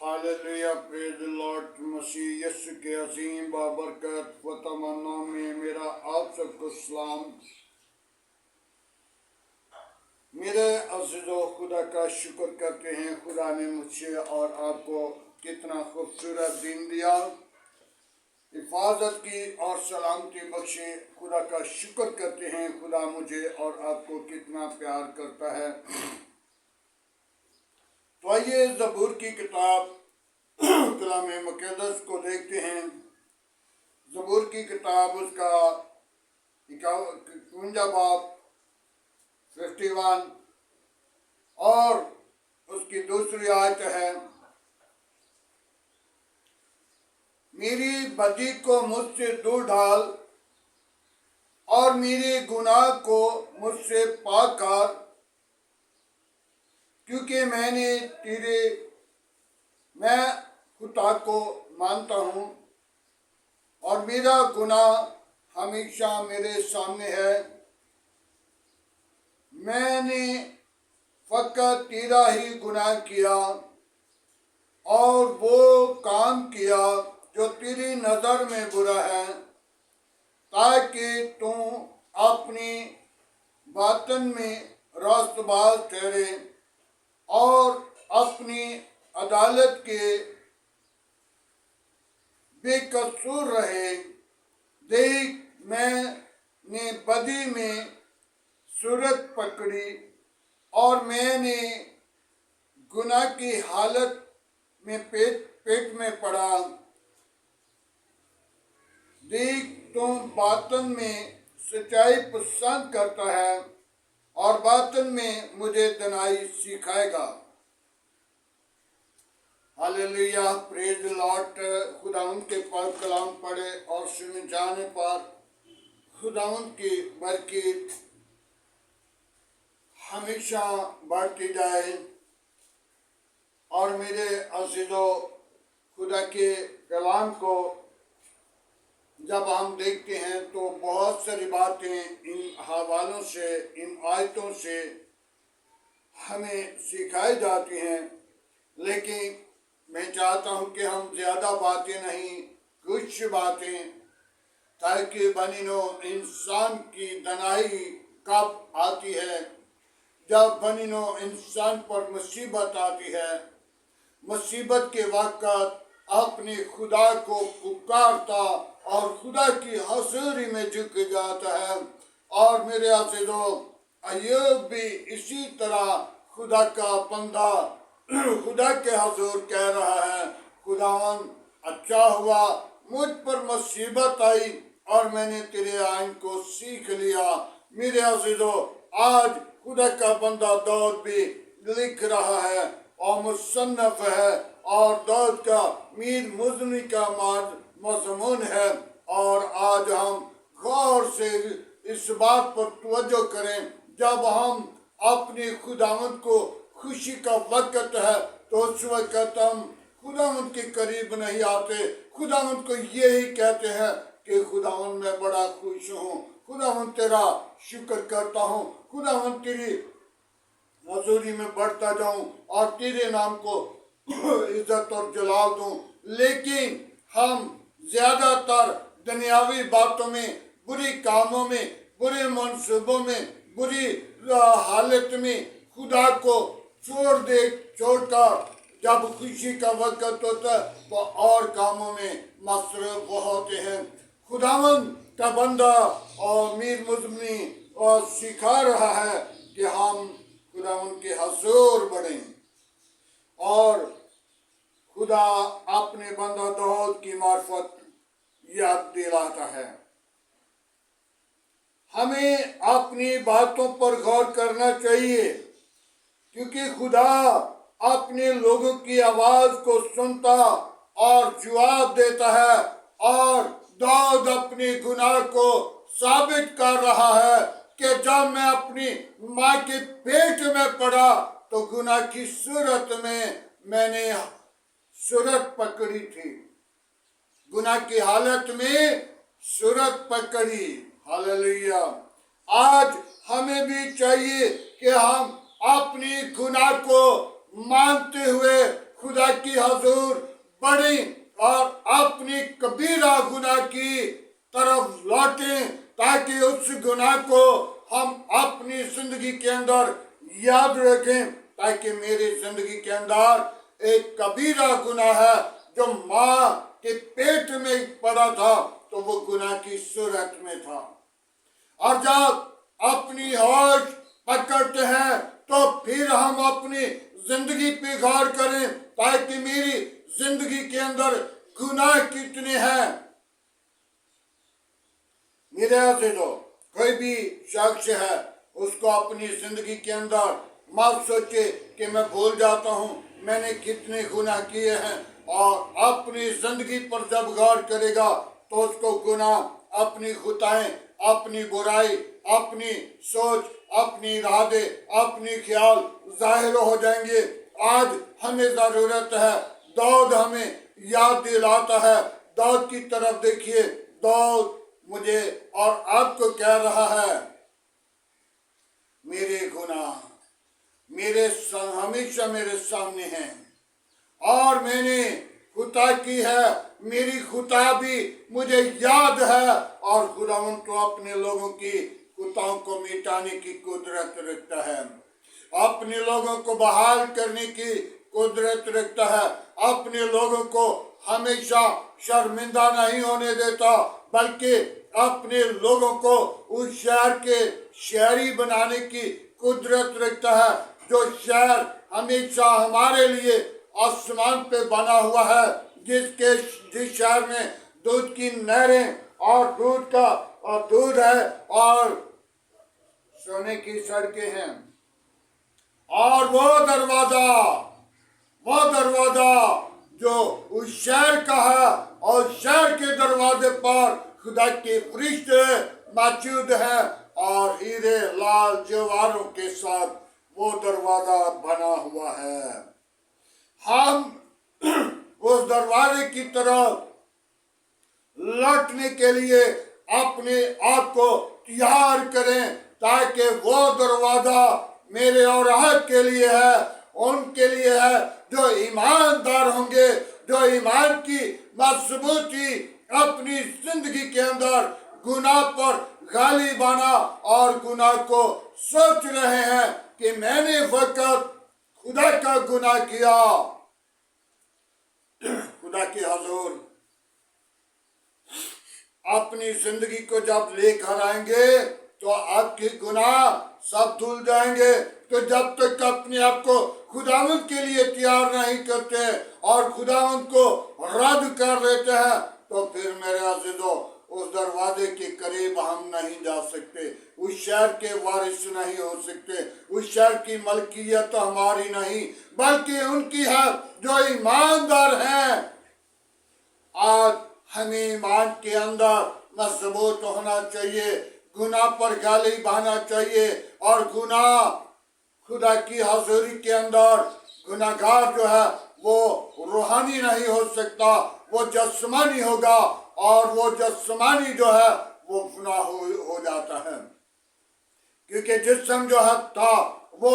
Hallelujah, praise the Lord. मसीह यीशु के अजीम बाबरकत व तमन्ना में मेरा आप सबको सलाम। मेरे अज़ीज़ो, खुदा का शुक्र करते हैं। खुदा ने मुझे और आपको कितना खूबसूरत दिन दिया, हिफाजत की और सलामती बख्शे। खुदा का शुक्र करते हैं। खुदा मुझे और आपको कितना प्यार करता है। तो आइए ज़बूर की किताब कलाम मुक़द्दस को देखते हैं। ज़बूर की किताब उसका 51 बाब 51 और उसकी दूसरी आयत है, मेरी बदी को मुझसे दूर डाल और मेरे गुनाह को मुझसे पाक कर, क्योंकि मैं खुदा को मानता हूँ और मेरा गुनाह हमेशा मेरे सामने है। मैंने फकत तेरा ही गुनाह किया और वो काम किया जो तेरी नज़र में बुरा है, ताकि तू अपनी बातन में रास्तबाज ठहरे और अपनी अदालत के बेकसूर रहे। देख, मैंने बदी में सूरत पकड़ी और मैंने गुनाह की हालत में पेट में पड़ा। देख, तुम बातन में सच्चाई पसंद करता है और बातन में मुझे दनाई सिखाएगा। Hallelujah, praise the Lord. खुदावंद के पाक कलाम पढ़े और सुने जाने पर खुदावंद की बरकत हमेशा बढ़ती जाए। और मेरे अज़ीज़ों, खुदा के कलाम को जब हम देखते हैं तो बहुत सारी बातें इन हवालों से, इन आयतों से हमें सिखाई जाती हैं, लेकिन मैं चाहता हूं कि हम ज़्यादा बातें नहीं, कुछ बातें, ताकि बनिनो इंसान की दनाई कब आती है, जब बनिनो इंसान पर मुसीबत आती है। मुसीबत के वक्त अपने खुदा को पुकारता और खुदा की हज़ूरी में झुक जाता है। और मेरे अज़ीज़ों, अय्यूब भी इसी तरह खुदा का बंदा खुदा के हजूर कह रहा है, खुदावन, अच्छा हुआ मुझ पर मुसीबत आई और मैंने तेरे आइन को सीख लिया। मेरे अज़ीज़ों, आज खुदा का बंदा दाऊद भी लिख रहा है और मुसन्नफ है और दाऊद का मीर मुज़नी का मज़मून है। और आज हम गौर से इस बात पर तवज्जो करें, जब हम अपने खुदावंद को खुशी का वक्त है तो उस वक्त हम खुदावंद के करीब नहीं आते। खुदावंद को यही कहते हैं कि खुदावंद, मैं बड़ा खुश हूँ, खुदावंद तेरा शुक्र करता हूँ, खुदावंद तेरी हजूरी में बढ़ता जाऊँ और तेरे नाम को इज्जत और जलाल दूँ। लेकिन हम ज़्यादातर दुनियावी बातों में, बुरी कामों में, बुरे मंसूबों में, बुरी हालत में खुदा को छोड़कर जब खुशी का वक्त होता है तो और कामों में मसरूफ होते हैं। खुदावंद का बंदा और मीर मुज़नी और सिखा रहा है कि हम खुदावंद के हजूर बढ़ें। और खुदा अपने बंदा दाऊद की मार्फत याद दिलाता है। हमें अपनी बातों पर गौर करना चाहिए, क्योंकि खुदा अपने लोगों की आवाज को सुनता और जवाब देता है। और दाऊद अपने गुनाह को साबित कर रहा है कि जब मैं अपनी माँ के पेट में पड़ा तो गुनाह की सूरत में मैंने सूरत पकड़ी थी, गुनाह की हालत में सूरत पकड़ी। हालेलुया। आज हमें भी चाहिए कि हम अपनी गुनाह को मानते हुए खुदा की हजूर बड़ी और अपनी कबीरा गुनाह की तरफ लौटें, ताकि उस गुनाह को हम अपनी जिंदगी के अंदर याद रखें। ताकि मेरी जिंदगी के अंदर एक कबीरा गुनाह है जो माँ के पेट में पड़ा था, तो वो गुनाह की सूरत में था। और जब अपनी होश पकड़ते हैं तो फिर हम अपनी जिंदगी पे गौर करें, ताकि मेरी जिंदगी के अंदर गुनाह कितने हैं। मेरे अज़ीज़ों, कोई भी शख्स है, उसको अपनी जिंदगी के अंदर मत सोचे कि मैं भूल जाता हूँ मैंने कितने गुनाह किए हैं, और अपनी जिंदगी पर जब गौर करेगा तो उसको गुनाह, अपनी खुताएं, अपनी बुराई, अपनी सोच, अपनी इरादे, अपनी ख्याल जाहिर हो जाएंगे। आज हमें जरूरत है, दाऊद हमें याद दिलाता है। दाऊद की तरफ देखिए, दाऊद मुझे और आपको कह रहा है, मेरे गुनाह हमेशा मेरे सामने हैं और मैंने खुता की है, मेरी खुता भी मुझे याद है। और खुदावंद तो अपने लोगों की खुताओं को मिटाने की कुदरत रखता है, अपने लोगों को बहाल करने की कुदरत रखता है, अपने लोगों को हमेशा शर्मिंदा नहीं होने देता, बल्कि अपने लोगों को उस शहर के शहरी बनाने की कुदरत रखता है, जो शहर हमेशा हमारे लिए आसमान पे बना हुआ है, जिस शहर में दूध की नहरें और दूध है और सोने की सड़कें हैं। और वो दरवाजा जो उस शहर का है, और शहर के दरवाजे पर खुदा के फरिश्ते मौजूद है, और हीरे लाल जवाहरों के साथ वो दरवाजा बना हुआ है। हम उस दरवाजे की तरफ लौटने के लिए अपने आप को तैयार करें, ताकि वो दरवाजा मेरे और आपके लिए है, उनके लिए है जो ईमानदार होंगे, जो ईमान की मजबूती अपनी जिंदगी के अंदर गुनाह पर गालिब आना और गुनाह को सोच रहे हैं कि मैंने वक्त खुदा का गुनाह किया। खुदा के हजूर अपनी जिंदगी को जब लेकर आएंगे तो आपके गुनाह सब धुल जाएंगे। तो जब तक अपने आप को खुदावंद के लिए तैयार नहीं करते और खुदावंद को रद्द कर देते हैं, तो फिर मेरे अज़ीज़ों, उस दरवाजे के करीब हम नहीं जा सकते, उस शहर के वारिस नहीं हो सकते। उस शहर की मलकियत तो हमारी नहीं, बल्कि उनकी है जो ईमानदार हैं। आज हमें ईमान के अंदर मजबूत होना चाहिए, गुनाह पर गालिब आना चाहिए, और गुनाह खुदा की हजूरी के अंदर गुनाहगार जो है वो रूहानी नहीं हो सकता, वो जिस्मानी होगा, और वो जिस्मानी जो है वो गुनाह हो जाता है। क्योंकि जिस्म जो है था वो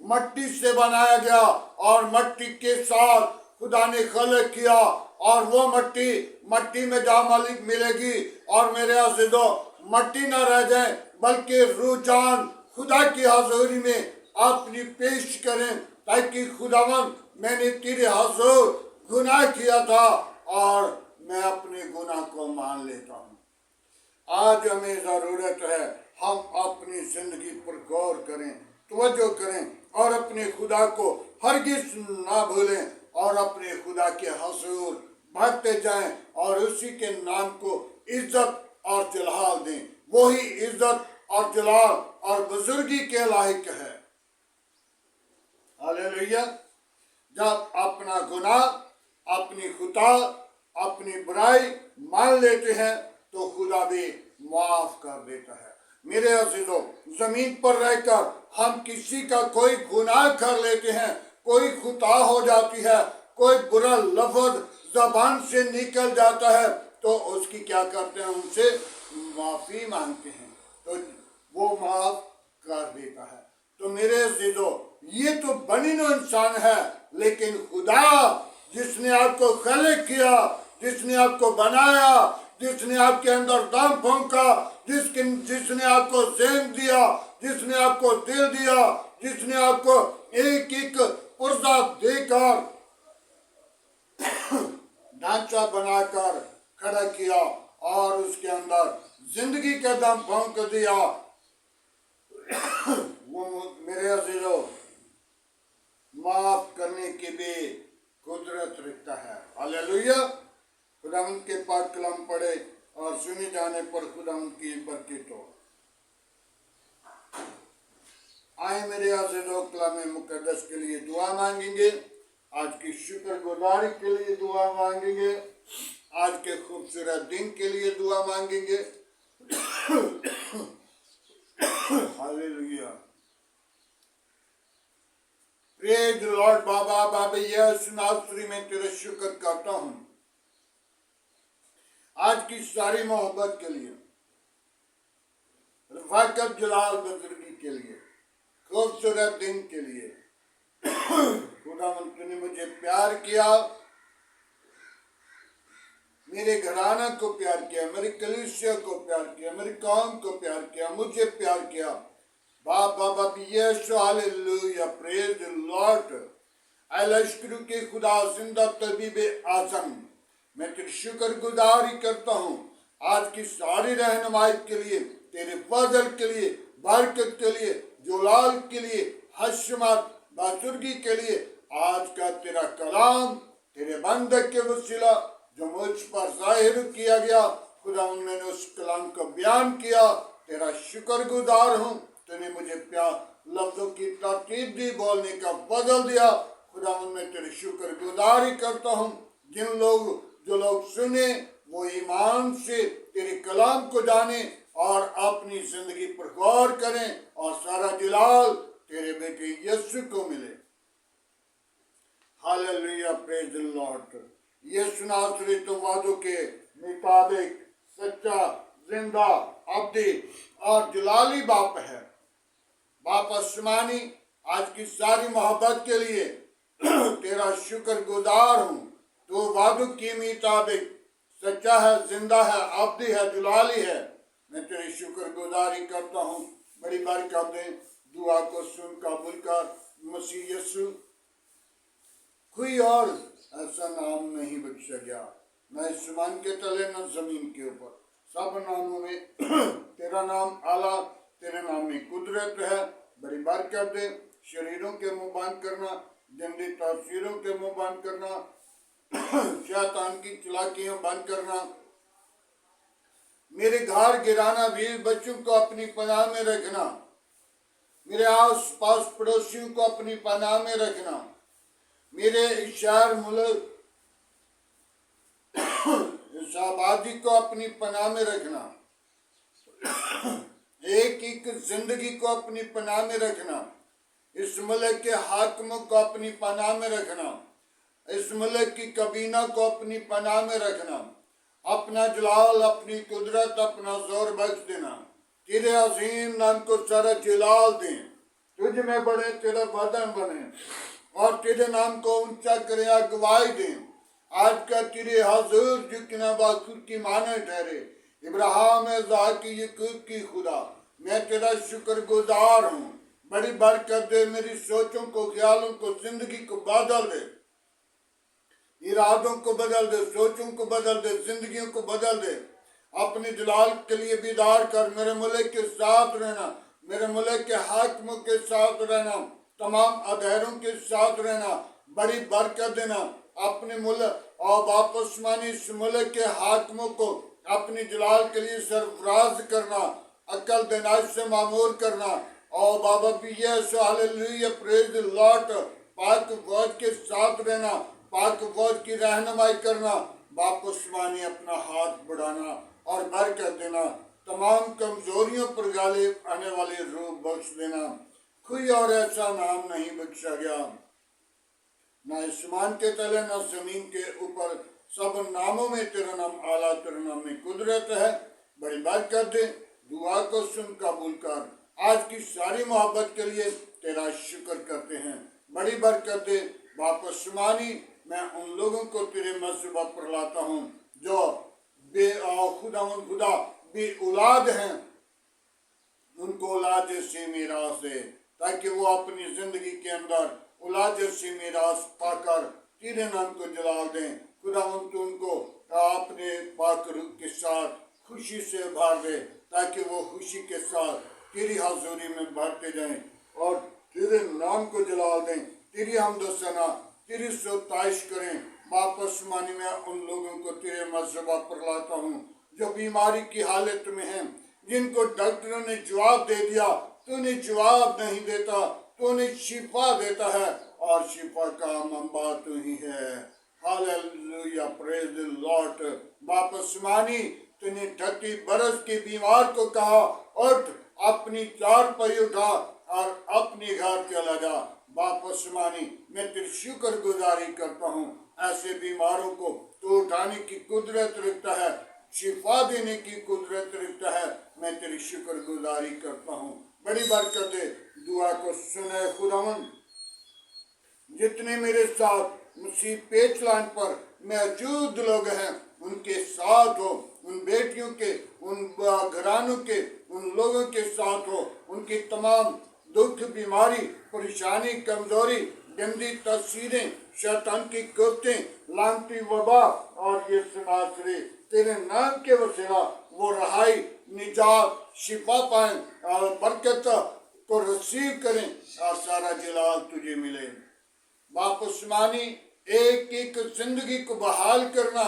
मट्टी से बनाया गया, और मट्टी के साथ खुदा ने खलक किया, और वो मट्टी में जा मालिक मिलेगी। और मेरे अज़ीज़ों, मट्टी न रह जाए, बल्कि रूह जान खुदा की हजूरी में अपनी पेश करें, ताकि खुदावंद मैंने तेरे हजूर गुनाह किया था और मैं अपने गुनाह को मान लेता हूँ। आज हमें ज़रूरत है हम अपनी जिंदगी पर गौर करें, तवज्जो करें, और अपने खुदा को हरगिज़ ना भूलें, और अपने खुदा के हजूर भागते जाएं, और उसी के नाम को इज्जत और जलाल दें। वही इज्जत और जलाल और बुजुर्गी के लायक है। हालेलुया। जब अपना गुनाह, अपनी खुता, अपनी बुराई मान लेते हैं तो खुदा भी माफ कर देता है। मेरे अज़ीज़ों, जमीन पर रहकर हम किसी का कोई गुनाह कर लेते हैं, कोई खुता हो जाती है, कोई बुरा लफ्ज जबान से निकल जाता है, तो उसकी क्या करते हैं, उनसे माफी मांगते हैं, तो वो माफ कर देता है। तो मेरे अज़ीज़ों, یہ تو بنی نو انسان ہے، لیکن خدا جس نے آپ کو خلق کیا، جس نے آپ کو بنایا، جس نے آپ کے اندر دم پھونکا، جس نے آپ کو ذہن دیا، جس نے آپ کو دل دیا، جس نے آپ کو ایک ایک پرزہ دے کر ڈھانچہ بنا کر کھڑا کیا اور اس کے اندر زندگی کا دم پھونک دیا، وہ میرے عزیزو معاف کرنے کی بھی قدرت رکھتا ہے۔ ہاللیلویا۔ خدا ان کے پاک کلام پڑھے اور سنی جانے پر خدا ان کی برکت ہو۔ آئے میرے عزیزو، کلام مقدس کے لیے دعا مانگیں گے، آج کی شکر گزاری کے لیے دعا مانگیں گے، آج کے خوبصورت دن کے لیے دعا مانگیں گے۔ ہاللیلویا۔ پریز لارڈ بابا یسوع ناصری میں تیرا شکر کرتا ہوں آج کی ساری محبت کے لیے، رفاقت جلال بزرگی کے لیے، خوبصورت دن کے لیے۔ خدا تو نے مجھے پیار کیا، میرے گھرانہ کو پیار کیا، میری کلیسیا کو پیار کیا، میری قوم کو پیار کیا، مجھے پیار کیا۔ بابا یسوع، ہاللیلویا، پریز دی لارڈ۔ اے لشکروں کے خدا، زندہ طبیب اعظم، میں تیری شکر گزاری کرتا ہوں آج کی ساری رہنمائی کے لیے، تیرے فضل کے لیے، برکت کے لیے، جلال کے لیے، حشمت بزرگی کے لیے۔ آج کا تیرا کلام تیرے بندے کے وسیلہ جو مجھ پر ظاہر کیا گیا، خدا میں نے اس کلام کو بیان کیا، تیرا شکر گزار ہوں۔ تو نے مجھے پیار لفظوں کی ترتیب دی، بولنے کا فضل دیا، خدا میں تیرے شکر گزاری کرتا ہوں۔ جو لوگ سنیں وہ ایمان سے تیرے کلام کو جانیں اور اپنی زندگی پر غور کریں، اور سارا جلال تیرے بیٹے یسوع کو ملے۔ ہاللیلویا، پریز دی لارڈ۔ یسوع ناصری تو وعدوں کے مطابق سچا، زندہ، ابدی اور جلالی باپ ہے۔ باپ آسمانی، آج کی ساری محبت کے لیے تیرا شکر گزار ہوں۔ تو وعدوں کے مطابق سچا ہے، زندہ ہے، ابدی ہے، جلالی ہے۔ میں تیری شکر گزاری کرتا ہوں۔ بڑی برکت دے، دعا کو سن قبول کر۔ مسیح یسوع، کوئی اور ایسا نام نہیں بخشا گیا، نہ آسمان کے تلے نہ زمین کے اوپر، سب ناموں میں تیرا نام اعلیٰ، تیرے نام میں قدرت ہے۔ بڑی برکت دے، شریروں کے منہ بند کرنا، گندی تاثیروں کے منہ بند کرنا، شیطان کی چلاکیاں بند کرنا، میرے گھر گرانا، بیوی بچوں کو اپنی پناہ میں رکھنا، میرے آس پاس پڑوسیوں کو اپنی پناہ میں رکھنا، میرے شہر ملک اس آبادی کو اپنی پناہ میں رکھنا، ایک ایک زندگی کو اپنی پناہ میں رکھنا، اس ملک کے حاکموں کو اپنی پناہ میں رکھنا، اس ملک کی کابینہ کو اپنی پناہ میں رکھنا، اپنا جلال، اپنی قدرت، اپنا زور بخش دینا، تیرے عظیم نام کو سارا جلال دیں، تجھ میں بڑھے، تیرا بدن بنے اور تیرے نام کو اونچا کریں، اگوائی دیں۔ آج کا تیرے حضور جھکنا باخود کی مانے ٹھہرے، ابراہیم، اسحاق، یعقوب کی خدا، میں تیرا شکر گزار ہوں۔ بڑی برکت دے، میری سوچوں کو، خیالوں کو، زندگی کو بدل دے، ارادوں کو بدل دے، سوچوں کو بدل دے، زندگیوں کو بدل دے۔ اپنے جلال کے لیے بیدار کر، میرے ملک کے ساتھ رہنا، میرے ملک کے حاکموں کے ساتھ رہنا، تمام ادھیروں کے ساتھ رہنا، بڑی برکت دینا۔ اپنے ملک اور باپ آسمانی اس ملک کے حاکموں کو اپنی جلال کے لیے سرفراز کرنا، عقل دانائی سے معمور کرنا، اور بابا بھی یسوع، ہاللیلویا، پریز دی لارڈ، پاک فوج کے ساتھ رہنا، پاک فوج کی رہنمائی کرنا، باپ آسمانی اپنا ہاتھ بڑھانا اور برکت دینا، تمام کمزوریوں پر غالب آنے والی روح بخش دینا۔ کوئی اور ایسا نام نہیں بخشا گیا، نہ آسمان کے تلے نہ زمین کے اوپر، سب ناموں میں تیرا نام اعلیٰ، تیرا نام میں قدرت ہے۔ بڑی برکت دے، دعا کو سن قبول کر۔ آج کی ساری محبت کے لیے तेरा शुक्र करते हैं। बड़ी बरकत दे बाप आसमानी, मैं उन लोगों को तेरे मज़हब पर लाता हूँ जो खुदा बे औलाद हैं, उनको औलाद से मीरास दे, ताकि वो अपनी जिंदगी के अंदर औलाद से मीरास पाकर तेरे नाम को जलाल दें। खुदावंद तू उनको अपने पाक रूह के साथ खुशी से भर दे, ताकि वो खुशी के साथ तेरी हाज़ुरी में बढ़ते जाएं और तेरे नाम को जलाल दें, तेरी हमद व सना, तेरी सताइश करें। बाप आसमानी, मैं उन लोगों को तेरे मज़हबा पर लाता हूँ जो बीमारी की हालत में हैं, जिनको डॉक्टरों ने जवाब दे दिया, तूने जवाब नहीं देता, तूने शिफा देता है और शिफा का मंबा तू ही है। Hallelujah, praise the Lord. बाप आसमानी, तूने 38 बरस के बीमार को कहा उठ, अपनी चारपाई उठा और अपने घर चला जा। बाप आसमानी, मैं तेरी शुक्र गुजारी करता हूँ, ऐसे बीमारों को तो उठाने की कुदरत रखता है, शिफा देने की कुदरत रखता है। मैं तेरी शुक्र गुजारी करता हूँ। बड़ी बरकत दे, दुआ को सुने खुदावंद। जितने मेरे साथ मसीह पेच लाइन पर मौजूद लोग हैं, उनके साथ हो, उन बेटियों के, उन घरानों के, उन लोगों के साथ हो। उनकी तमाम दुख, बीमारी, परेशानी, कमजोरी, गंदी तस्वीरें, शैतान की कुर्तें, लानती वबा और ये समासरे तेरे नाम के वसीला वो रहाई, निजात, शिफा पाएं और बरकत को रिसीव करें और सारा जलाल तुझे मिले। बाप आसमानी, एक एक जिंदगी को बहाल करना,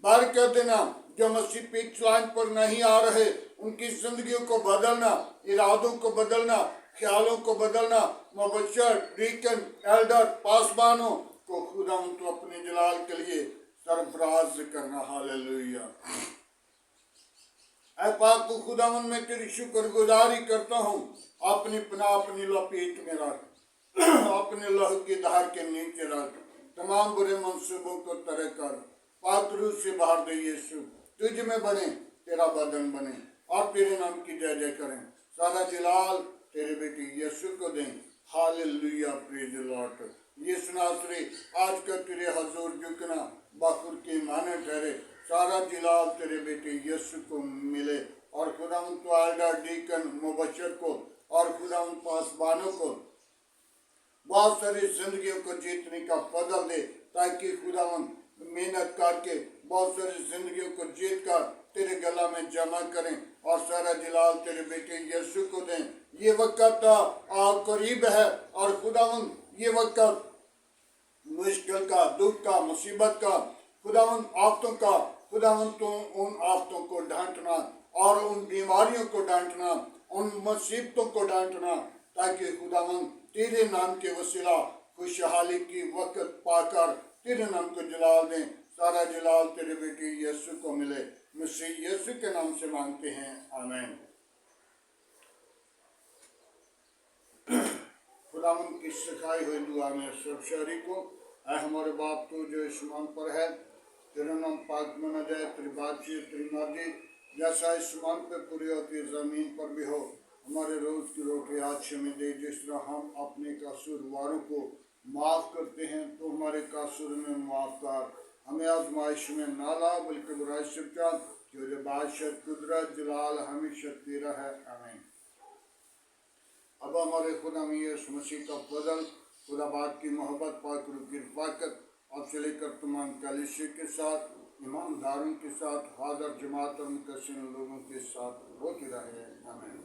बरकत देना। जो मसीह पिच लाइन पर नहीं आ रहे, उनकी जिंदगियों को बदलना, इरादों को बदलना, ख्यालों को बदलना। मुबशर, डीकन, एल्डर, पासबानों को खुदा उनको अपने जलाल के लिए सरफराज करना। हालेलुया। ऐ पाक खुदावन, मैं तेरी शुक्र गुजारी करता हूँ। अपनी पनाह अपनी लपेट में रख, अपने लहू की धार के नीचे रख, तमाम बुरे मंसूबों को तरह कर, पाक रूह से बाहर दे यीशु। तुझ में बने, तेरा बदन बने और तेरे नाम की जय जय करें। सारा जलाल तेरे बेटे यीशु को दें। Hallelujah, praise the Lord. Yeshu नासरी, आज का तेरे हजूर झुकना बाखुर के माने ठहरे। सारा जलाल तेरे बेटे यीशु को मिले और खुदा उन तो आल्डा, डीकन, मुबशर को और खुदा उन पासबानों को बहुत सारी जिंदगियों को जीतने का फजल दे, ताकि खुदावन मेहनत करके बहुत सारी जिंदगियों को जीत कर तेरे गला में जमा करें और सारा जलाल तेरे बेटे यीशु को दें। ये वक्त करीब है और खुदावन ये वक्त मुश्किल का, दुख का, मुसीबत का, खुदावन आफतों का, खुदावन तो उन आफतों को डांटना और उन बीमारियों को डांटना, उन मुसीबतों को डांटना, ताकि खुदावन तेरे नाम के वसीला खुशहाली की वक्त पाकर तेरे नाम को जलाल दें। सारा जलाल तेरे बेटे यीशु को मिले। मसीह यीशु के नाम से मांगते हैं, आमीन। खुदावन की सिखाई हुई दुआ में सब शहरी को, ऐ हमारे बाप तू जो आसमान पर है, तेरा नाम पाक माना जाए, तेरी बातचीत, तेरी मर्जी जैसा आसमान पे पूरी होती है जमीन पर भी हो। हमारे रोज की रोटी आज हमें दे, जिस तरह हम अपने कसूरवारों को माफ करते हैं, तो हमारे कसूर में माफ कर। हमें आजमाइश में ना ला, बल्कि बुराई से बचा, जो बादशाह, कुदरत, जलाल हमेशा तेरा है, आमीन। अब हमारे खुदा में यीशु मसीह का फजल, खुदा बाप की मोहब्बत, पाक रूह की रफ़ाकत अब से लेकर तमाम कलीसिया के साथ, ईमानदारों के साथ, हाज़िर जमात और मुकस्सिन लोगों के साथ होती रहे, आमीन।